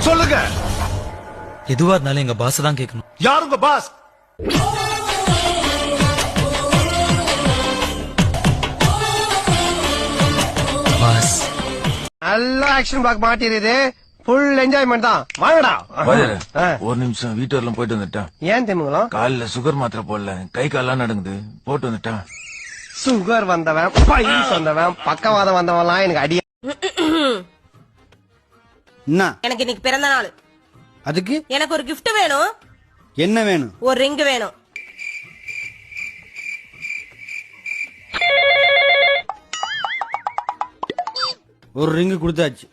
சொல்லுங்க. எதுவா இருந்தாலும் எங்க பாஸ் தான் கேட்கணும். யார் உங்க பாஸ்? பாஸ் நல்ல ஆக்ஷன் பிளாக் மாட்டிருது. ஃபுல் என்ஜாய்மெண்ட் தான். வாங்கடா. ஒரு நிமிஷம் வீட்டு வரலாம் போயிட்டு வந்துட்டேன். ஏன் திமுகலாம்? காலில் சுகர் மாத்திரை போடல, கை கால்லாம் நடங்குது, போட்டு வந்துட்டேன். சுகர் வந்தவன், பைல்ஸ் வந்தவன், பக்கவாதம் வந்தவன்லாம் எனக்கு அடிய. எனக்கு இன்னைக்கு பிறந்த நாள். அதுக்கு எனக்கு ஒரு gift வேணும். என்ன வேணும்? ஒரு ரிங் வேணும். ஒரு ரிங் கொடுத்தாச்சு.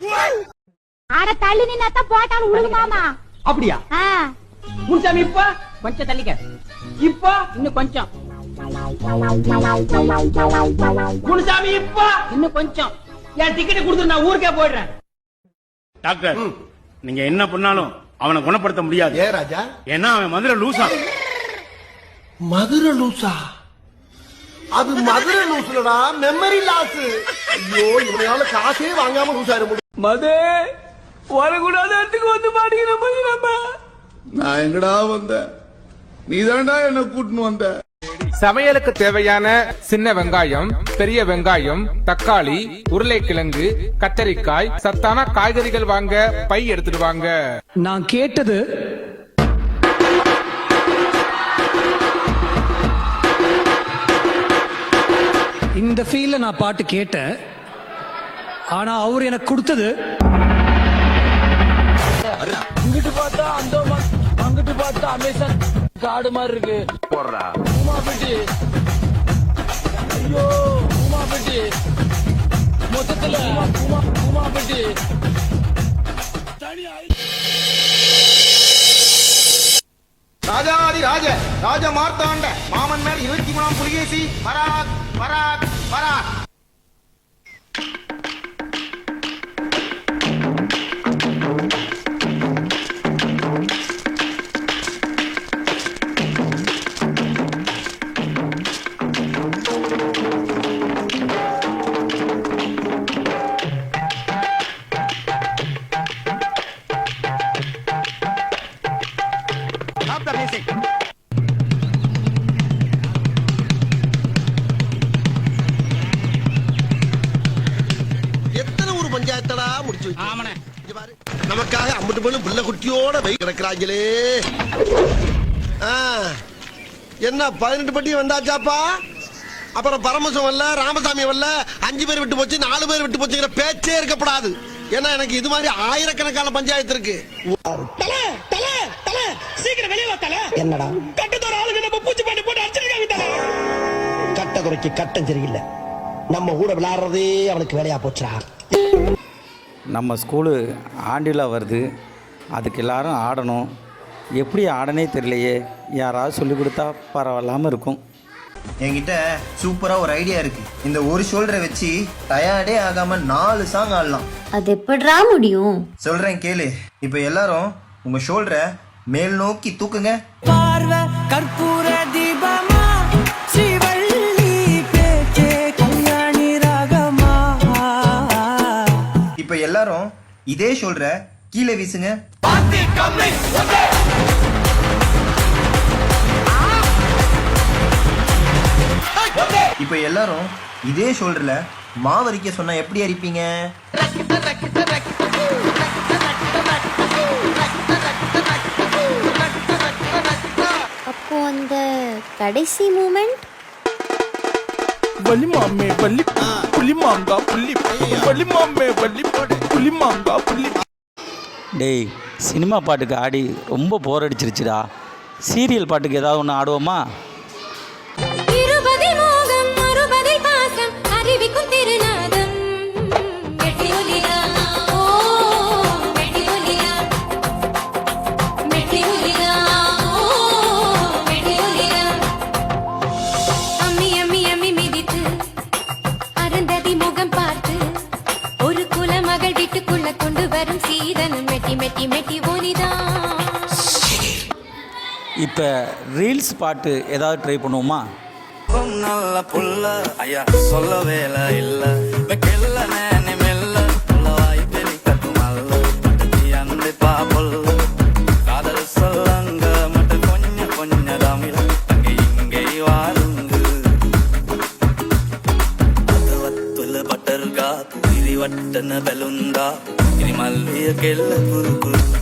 அட தள்ளி நின்னாத்தான் போட்டாலும் உழுகு மாமா. அப்படியா? முன்சாமி இப்ப கொஞ்சம் தள்ளிக்க. இப்ப இன்னும் கொஞ்சம். முன்சாமி இப்ப இன்னும் கொஞ்சம். என் டிக்கெட் கொடுத்து நான் ஊருக்கே போயிடுறேன். டாக்டர், நீங்க என்ன பண்ணாலும் அவனை குணப்படுத்த முடியாது. ஏ ராஜா, ஏன்னா அவன் மதுரை லூசா. மதுரை லூசா? அது மதுரை லூசுலடா, மெமரி லாஸ். ஐயோ, இவனால காசே வாங்காம லூசா இருக்க முடியும். மதே வரக்கூடாத இடத்துக்கு வந்து மாட்டீங்க. நான் எங்கடா வந்தேன்? நீதான்டா என்ன கூட்டின்னு வந்த. சமையலுக்கு தேவையான சின்ன வெங்காயம், பெரிய வெங்காயம், தக்காளி, உருளைக்கிழங்கு, கத்தரிக்காய், சத்தான காய்கறிகள் வாங்க பை எடுத்துட்டு வாங்க. நான் கேட்டது இந்த ஃபீல்ல நான் பாட்டு கேட்டேன். ஆனா அவர் எனக்கு கொடுத்தது இங்கிட்டு பார்த்தா அந்தோமான், அங்கிட்டு பார்த்தா அமேசான் காடு மாதிரி இருக்கு. போடுறா உமா பெட்டி. ஐயோ உமா பெட்டி. மொத்தத்துல உமா பெட்டி. ராஜாதி ராஜ ராஜ மார்த்தாண்ட மாமன் மேல் 23ஆம் புலிகேசி பராக் பராக் பராக். எத்தனை ஒரு பஞ்சாயத்தடா முடிச்சு வச்சு. நமக்காக அம்பட்டு பொண்ணு பிள்ளை குட்டியோட வை கிடக்குறாங்களே. என்ன 18 பட்டி வந்தாச்சாப்பா? அப்புறம் பரமசம் வரல, ராமசாமி வரல, 5 பேர் விட்டு போச்சு, 4 பேர் விட்டு போச்சுங்கிற பேச்சே இருக்கப்படாது. ஏன்னா எனக்கு இது மாதிரி ஆயிரக்கணக்கான பஞ்சாயத்து இருக்கு. சீக்கிரம் வெளியே வாத்தல. என்னடா கட்டத்தோட ஆளுங்க நம்ம பூச்சி பாட்டு போட்டு அடிச்சிருக்காங்க தல. கட்ட குறைக்கு கட்டம் சரியில்லை. நம்ம கூட விளையாடுறதே அவனுக்கு வேலையா போச்சுடா. நம்ம ஸ்கூலு ஆண்டிலா வருது, அதுக்கு எல்லாரும் ஆடணும். எப்படி ஆடனே தெரியலையே, யாராவது சொல்லி கொடுத்தா பரவாயில்லாமல் இருக்கும். என்கிட்ட சூப்பரா ஒரு ஐடியா இருக்கு. இந்த ஒரு ஷோல்டரை வச்சு டயர்டே ஆகாம 4 சாங் ஆடலாம். அது எப்படிடா முடியும்? சொல்றேன் கேளு. இப்ப எல்லாரும் உங்க ஷோல்டரை மேல் நோக்கி தூக்குங்க. பார்வை கற்பூர தீபமா, ஸ்ரீவள்ளி பேச்சே கல்யாணி ராகமா. இப்ப எல்லாரும் இதே ஷோல்டரை கீழே வீசுங்க. இப்ப எல்லாரும் இதே ஷோல்டர்ல மாவரிக்க சொன்னா எப்படி அரிப்பீங்க? அப்போ அந்த கடைசி மூமெண்ட் வலி மாமே வலி புலி மாங்கா புலி வலி மாமே வலி புலி மாங்கா புலி. டேய், சினிமா பாட்டுக்கு ஆடி ரொம்ப போர் அடிச்சிருச்சுடா. சீரியல் பாட்டுக்கு ஏதாவது ஒன்று ஆடுவோமா? இப்போ ரீல்ஸ் பாட்டு ஏதாவது ட்ரை பண்ணுவோமா? நல்ல புள்ள ஐயா சொல்ல வேலை இல்ல மெல்ல மெல்ல வாய் பெரிய கட்டு மல்ல அந்த பாப වට්ටන බැලුන්දා ඉනි මල්ලිය කෙල්ල කුරු කුරු